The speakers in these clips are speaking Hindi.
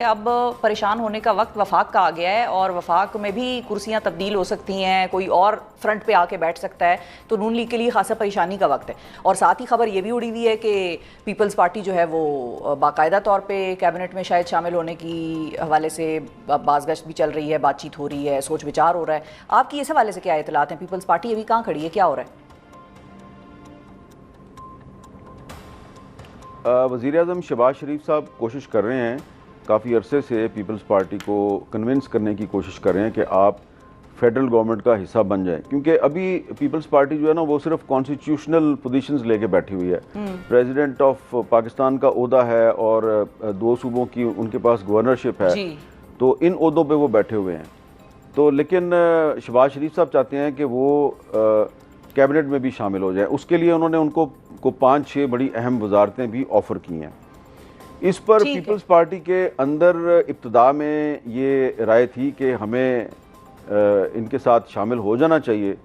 अब परेशान होने का वक्त वफाक का आ गया है और वफाक में भी कुर्सियां तब्दील हो सकती हैं, कोई और फ्रंट पे आके बैठ सकता है, तो नून लीग के लिए खासा परेशानी का वक्त है। और साथ ही खबर ये भी उड़ी हुई है कि पीपल्स पार्टी जो है वो बाकायदा तौर पे कैबिनेट में शायद शामिल होने की हवाले से बाज़गश्त भी चल रही है, बातचीत हो रही है, सोच विचार हो रहा है। आपकी इस हवाले से क्या इतलात हैं? पीपल्स पार्टी अभी कहाँ खड़ी है, क्या हो रहा है? वज़ीर-ए-आज़म शहबाज शरीफ साहब कोशिश कर रहे हैं, काफ़ी अरसे से पीपल्स पार्टी को कन्विंस करने की कोशिश कर रहे हैं कि आप फेडरल गवर्नमेंट का हिस्सा बन जाएं, क्योंकि अभी पीपल्स पार्टी जो है ना वो सिर्फ कॉन्स्टिट्यूशनल पोजीशंस लेके बैठी हुई है। प्रेसिडेंट ऑफ पाकिस्तान का ओहदा है और 2 सूबों की उनके पास गवर्नरशिप है, तो इन ओहदों पे वो बैठे हुए हैं। तो लेकिन शहबाज शरीफ साहब चाहते हैं कि वो कैबिनेट में भी शामिल हो जाए। उसके लिए उन्होंने उनको 5-6 बड़ी अहम वजारतें भी ऑफर की हैं। इस पर पीपल्स पार्टी के अंदर इब्तदा में ये राय थी कि हमें इनके साथ शामिल हो जाना चाहिए,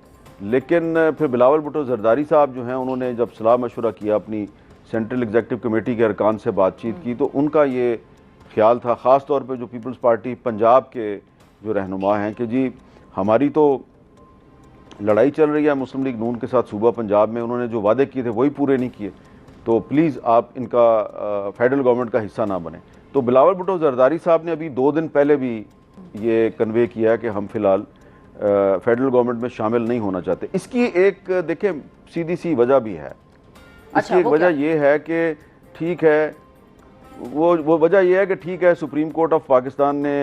लेकिन फिर बिलावल भुट्टो जरदारी साहब जो हैं उन्होंने जब सलाह मशवरा किया, अपनी सेंट्रल एग्जीक्यूटिव कमेटी के अरकान से बातचीत की, तो उनका ये ख्याल था, ख़ास तौर पे जो पीपल्स पार्टी पंजाब के जो रहनुमा हैं, कि जी हमारी तो लड़ाई चल रही है मुस्लिम लीग नून के साथ सूबा पंजाब में, उन्होंने जो वादे किए थे वही पूरे नहीं किए, तो प्लीज़ आप इनका फेडरल गवर्नमेंट का हिस्सा ना बने। तो बिलावल भुट्टो जरदारी साहब ने अभी 2 दिन पहले भी ये कन्वे किया है कि हम फिलहाल फेडरल गवर्नमेंट में शामिल नहीं होना चाहते। इसकी एक देखें सीधी सी वजह भी है। इसकी एक वजह ये है कि ठीक है, वो वजह यह है कि ठीक है, सुप्रीम कोर्ट ऑफ पाकिस्तान ने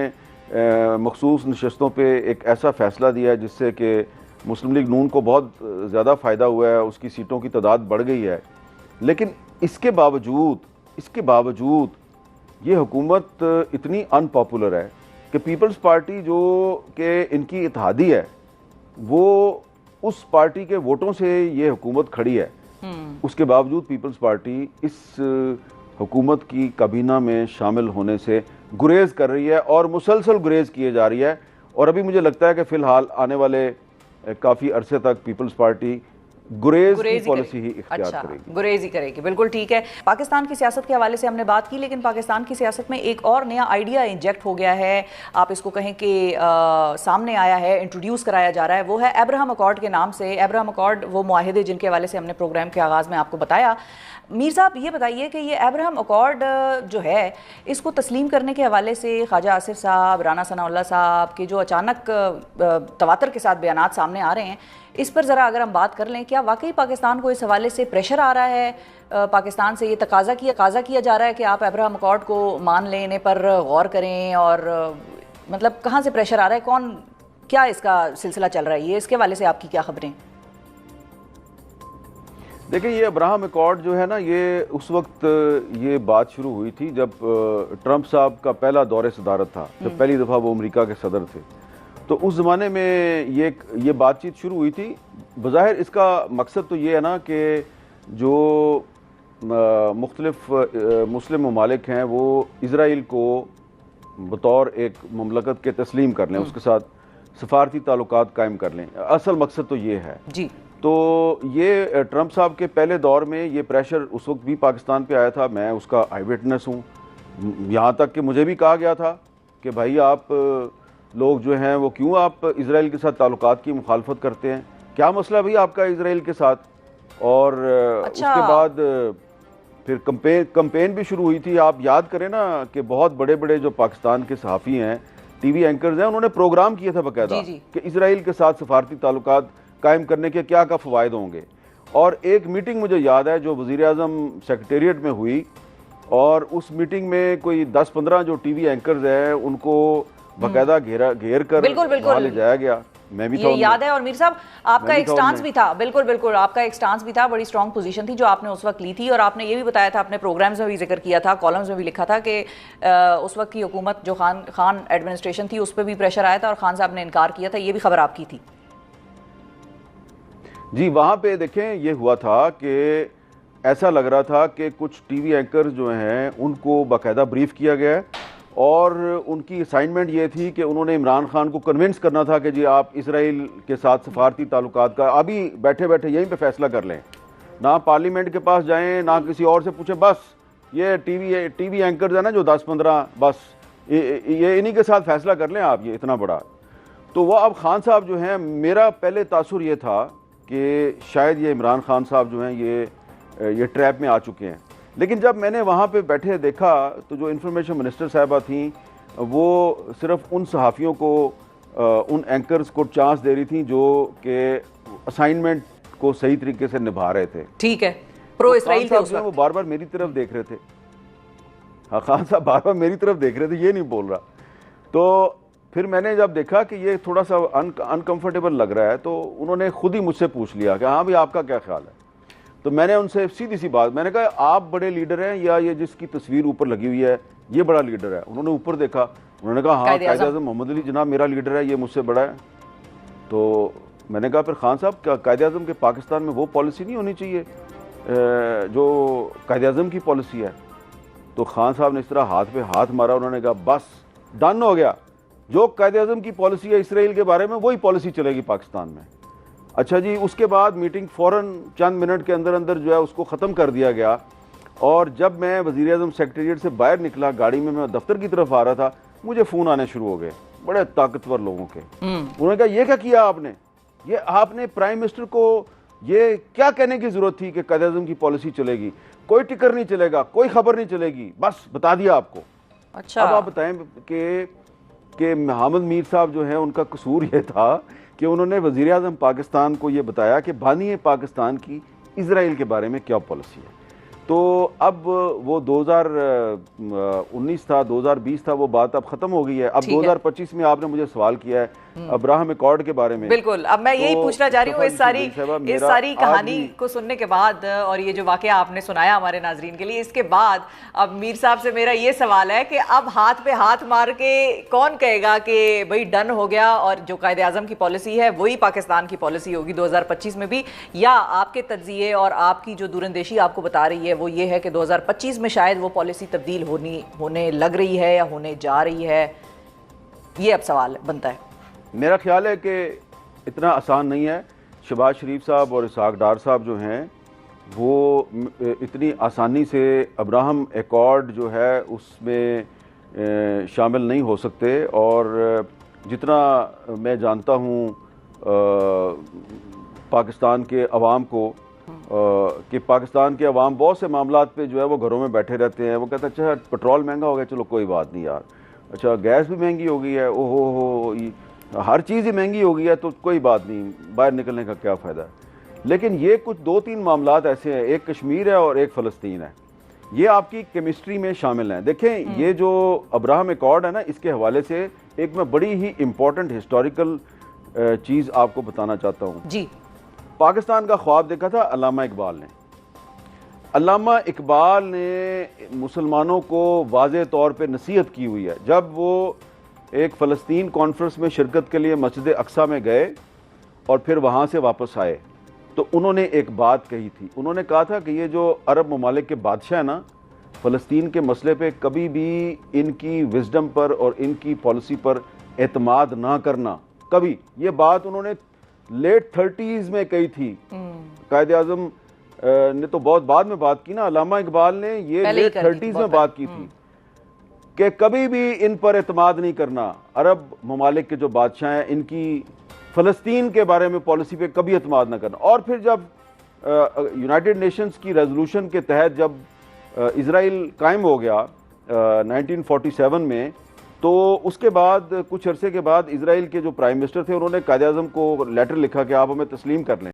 मखसूस नशस्तों पे एक ऐसा फैसला दिया है जिससे कि मुस्लिम लीग नून को बहुत ज़्यादा फ़ायदा हुआ है, उसकी सीटों की तादाद बढ़ गई है। लेकिन इसके बावजूद ये हुकूमत इतनी अनपॉपुलर है कि पीपल्स पार्टी जो कि इनकी इत्तेहादी है, वो उस पार्टी के वोटों से ये हुकूमत खड़ी है। उसके बावजूद पीपल्स पार्टी इस हुकूमत की काबीना में शामिल होने से गुरेज कर रही है और मुसलसल गुरेज किए जा रही है। और अभी मुझे लगता है कि फ़िलहाल आने वाले काफ़ी अरसे तक पीपल्स पार्टी गुरेज की पॉलिसी ही इख्तियार करेगी। गुरेज ही करेगी, बिल्कुल ठीक है। पाकिस्तान की सियासत के हवाले से हमने बात की, लेकिन पाकिस्तान की सियासत में एक और नया आइडिया इंजेक्ट हो गया है, आप इसको कहें कि सामने आया है, इंट्रोड्यूस कराया जा रहा है। वो है अब्राहम अकॉर्ड के नाम से। अब्राहम अकॉर्ड वो मुआहिदे जिनके हवाले से हमने प्रोग्राम के आगाज़ में आपको बताया। मीर साहब ये बताइए कि ये अब्राहम अकॉर्ड जो है, इसको तस्लीम करने के हवाले से ख्वाजा आसिफ साहब, राना सनाउल्लाह साहब के जो अचानक तवातर के साथ बयानात सामने आ रहे हैं, इस पर ज़रा अगर हम बात कर लें, क्या वाकई पाकिस्तान को इस हवाले से प्रेशर आ रहा है? पाकिस्तान से ये तकाजा किया जा रहा है कि आप अब्राहम अकॉर्ड को मान लेने पर गौर करें, और मतलब कहाँ से प्रेशर आ रहा है, क्या इसका सिलसिला चल रहा है, ये इसके हवाले से आपकी क्या खबरें? देखिए, ये अब्राहम अकॉर्ड जो है ना, ये उस वक्त ये बात शुरू हुई थी जब ट्रंप साहब का पहला दौरे सदारत था, जब पहली दफ़ा वो अमेरिका के सदर थे। तो उस ज़माने में ये बातचीत शुरू हुई थी। बज़ाहिर इसका मकसद तो ये है ना कि जो मुख्तलिफ मुस्लिम ममालिक हैं वो इज़राइल को बतौर एक ममलकत के तस्लीम कर लें, उसके साथ सफारती ताल्लुकात कायम कर लें। असल मकसद तो ये है जी। तो ये ट्रंप साहब के पहले दौर में ये प्रेशर उस वक्त भी पाकिस्तान पे आया था। मैं उसका आई विटनेस हूँ। यहाँ तक कि मुझे भी कहा गया था कि भाई आप लोग जो हैं वो क्यों आप इज़राइल के साथ ताल्लुकात की मुखालफत करते हैं, क्या मसला है भाई आपका इज़राइल के साथ। और उसके बाद फिर कंपेन भी शुरू हुई थी। आप याद करें ना कि बहुत बड़े बड़े जो पाकिस्तान के सहाफ़ी हैं, टीवी एंकर्स हैं, उन्होंने प्रोग्राम किया था बाकायदा कि इज़राइल के साथ सफारती ताल्लुकात कायम करने के क्या क्या फ़वायद होंगे। और एक मीटिंग मुझे याद है जो वज़ीर-ए-आज़म सेक्रेटेरिएट में हुई, और उस मीटिंग में कोई 10-15 जो टीवी एंकर्स हैं उनको बाकायदा घेर कर वहाँ ले जाया गया। मैं भी ये याद है। और मीर साहब आपका एक स्टांस भी था, बिल्कुल आपका एक स्टांस भी था, बड़ी स्ट्रॉन्ग पोजीशन थी जो आपने उस वक्त ली थी। और आपने ये भी बताया था, अपने प्रोग्राम्स में भी जिक्र किया था, कॉलम्स में भी लिखा था कि उस वक्त की हुकूमत जो खान एडमिनिस्ट्रेशन थी उस पर भी प्रेशर आया था और खान साहब ने इनकार किया था। ये भी खबर आपकी थी जी। वहाँ पे देखें ये हुआ था कि ऐसा लग रहा था कि कुछ टीवी एंकर्स जो हैं उनको बाकायदा ब्रीफ किया गया है और उनकी असाइनमेंट ये थी कि उन्होंने इमरान खान को कन्विंस करना था कि जी आप इसराइल के साथ सफारती ताल्लुकात का अभी बैठे बैठे यहीं पे फैसला कर लें, ना पार्लियामेंट के पास जाएं, ना किसी और से पूछें। बस ये टीवी एंकर्स है ना जो 10-15, बस ये इन्हीं के साथ फैसला कर लें आप, ये इतना बड़ा। तो वह अब खान साहब जो हैं, मेरा पहले तासुर ये था कि शायद ये इमरान खान साहब जो हैं ये ट्रैप में आ चुके हैं। लेकिन जब मैंने वहाँ पे बैठे देखा तो जो इंफॉर्मेशन मिनिस्टर साहिबा थी वो सिर्फ उन सहाफ़ियों को, उन एंकर्स को चांस दे रही थी जो कि असाइनमेंट को सही तरीके से निभा रहे थे। ठीक है, प्रो इसराइल थे उस वक्त। वो बार बार मेरी तरफ देख रहे थे। हाँ, खान साहब बार बार मेरी तरफ देख रहे थे, ये नहीं बोल रहा। तो फिर मैंने जब देखा कि ये थोड़ा सा अनकंफर्टेबल लग रहा है तो उन्होंने खुद ही मुझसे पूछ लिया कि हाँ भाई आपका क्या ख्याल है। तो मैंने उनसे सीधी सी बात, मैंने कहा आप बड़े लीडर हैं या ये जिसकी तस्वीर ऊपर लगी हुई है ये बड़ा लीडर है? उन्होंने ऊपर देखा, उन्होंने कहा हाँ कायद-ए-आज़म मोहम्मद अली जनाब मेरा लीडर है, ये मुझसे बड़ा है। तो मैंने कहा फिर खान साहब क्या कायद-ए-आज़म के पाकिस्तान में वो पॉलिसी नहीं होनी चाहिए जो कायद-ए-आज़म की पॉलिसी है? तो खान साहब ने इस तरह हाथ पे हाथ मारा, उन्होंने कहा बस डन हो गया, जो कायद-ए-आज़म की पॉलिसी है इसराइल के बारे में वही पॉलिसी चलेगी पाकिस्तान में। अच्छा जी, उसके बाद मीटिंग फ़ौरन चंद मिनट के अंदर अंदर जो है उसको ख़त्म कर दिया गया। और जब मैं वज़ीर-ए-आज़म सेक्रेटेरिएट से बाहर निकला, गाड़ी में मैं दफ्तर की तरफ आ रहा था, मुझे फ़ोन आने शुरू हो गए बड़े ताकतवर लोगों के। उन्होंने कहा ये क्या किया आपने, ये आपने प्राइम मिनिस्टर को ये क्या कहने की ज़रूरत थी कि कायद-ए-आज़म की पॉलिसी चलेगी, कोई टिकर नहीं चलेगा, कोई खबर नहीं चलेगी, बस बता दिया आपको। अच्छा, अब आप बताएं कि मोहम्मद मीर साहब जो हैं उनका कसूर ये था कि उन्होंने वज़ीर-ए-आज़म पाकिस्तान को ये बताया कि बानी पाकिस्तान की इजराइल के बारे में क्या पॉलिसी है। तो अब वो 2019 था, 2020 था, वो बात अब खत्म हो गई है। अब 2025 में आपने मुझे सवाल किया है अब्राहम एकॉर्ड के बारे में। बिल्कुल, अब मैं यही पूछना चाह रही हूँ इस सारी कहानी को सुनने के बाद और ये जो वाकया आपने सुनाया हमारे नाजरीन के लिए, इसके बाद अब मीर साहब से मेरा ये सवाल है कि अब हाथ पे हाथ मार के कौन कहेगा कि भाई डन हो गया और जो कायद-ए-आज़म की पॉलिसी है वही पाकिस्तान की पॉलिसी होगी 2025 में भी, या आपके तज्जिए और आपकी जो दूरंदेशी आपको बता रही है वो ये है कि 2025 में शायद वो पॉलिसी तब्दील होने लग रही है या होने जा रही है? ये अब सवाल बनता है। मेरा ख्याल है कि इतना आसान नहीं है। शहबाज शरीफ साहब और इसहाक डार साहब जो हैं वो इतनी आसानी से अब्राहम एकॉर्ड जो है उसमें शामिल नहीं हो सकते। और जितना मैं जानता हूँ पाकिस्तान के अवाम को कि पाकिस्तान के अवाम बहुत से मामलात पे जो है वो घरों में बैठे रहते हैं। वो कहते हैं अच्छा पेट्रोल महंगा हो गया, चलो कोई बात नहीं यार, अच्छा गैस भी महंगी हो गई है, ओहो हो हर चीज़ ही महंगी हो गई है तो कोई बात नहीं, बाहर निकलने का क्या फ़ायदा है। लेकिन ये कुछ 2-3 मामलात ऐसे हैं, एक कश्मीर है और एक फ़लस्तीन है, ये आपकी केमिस्ट्री में शामिल हैं। देखें ये जो अब्राहम एकॉर्ड है ना, इसके हवाले से एक मैं बड़ी ही इम्पोर्टेंट हिस्टोरिकल चीज़ आपको बताना चाहता हूँ जी। पाकिस्तान का ख्वाब देखा था अल्लामा इकबाल ने। अल्लामा इकबाल ने मुसलमानों को वाज़े तौर पे नसीहत की हुई है। जब वो एक फ़लस्तीन कॉन्फ्रेंस में शिरकत के लिए मस्जिद अक्सा में गए और फिर वहाँ से वापस आए तो उन्होंने एक बात कही थी। उन्होंने कहा था कि ये जो अरब ममालिक के बादशाह हैं ना, फ़लस्तीन के मसले पे कभी भी इनकी विजडम पर और इनकी पॉलिसी पर एतमाद ना करना, कभी। ये बात उन्होंने लेट 30s में कही थी। कायद-ए-आज़म ने तो बहुत बाद में बात की ना, अल्लामा इकबाल ने ये लेट 30s में बात की थी कि कभी भी इन पर एतमाद नहीं करना। अरब ममालिक के जो बादशाह हैं इनकी फ़लस्तीन के बारे में पॉलिसी पे कभी एतमाद ना करना। और फिर जब यूनाइटेड नेशंस की रेजोल्यूशन के तहत जब इज़राइल कायम हो गया 1947 में, तो उसके बाद कुछ अरसे के बाद इज़राइल के जो प्राइम मिनिस्टर थे उन्होंने कायद-ए-आज़म को लेटर लिखा कि आप हमें तस्लीम कर लें।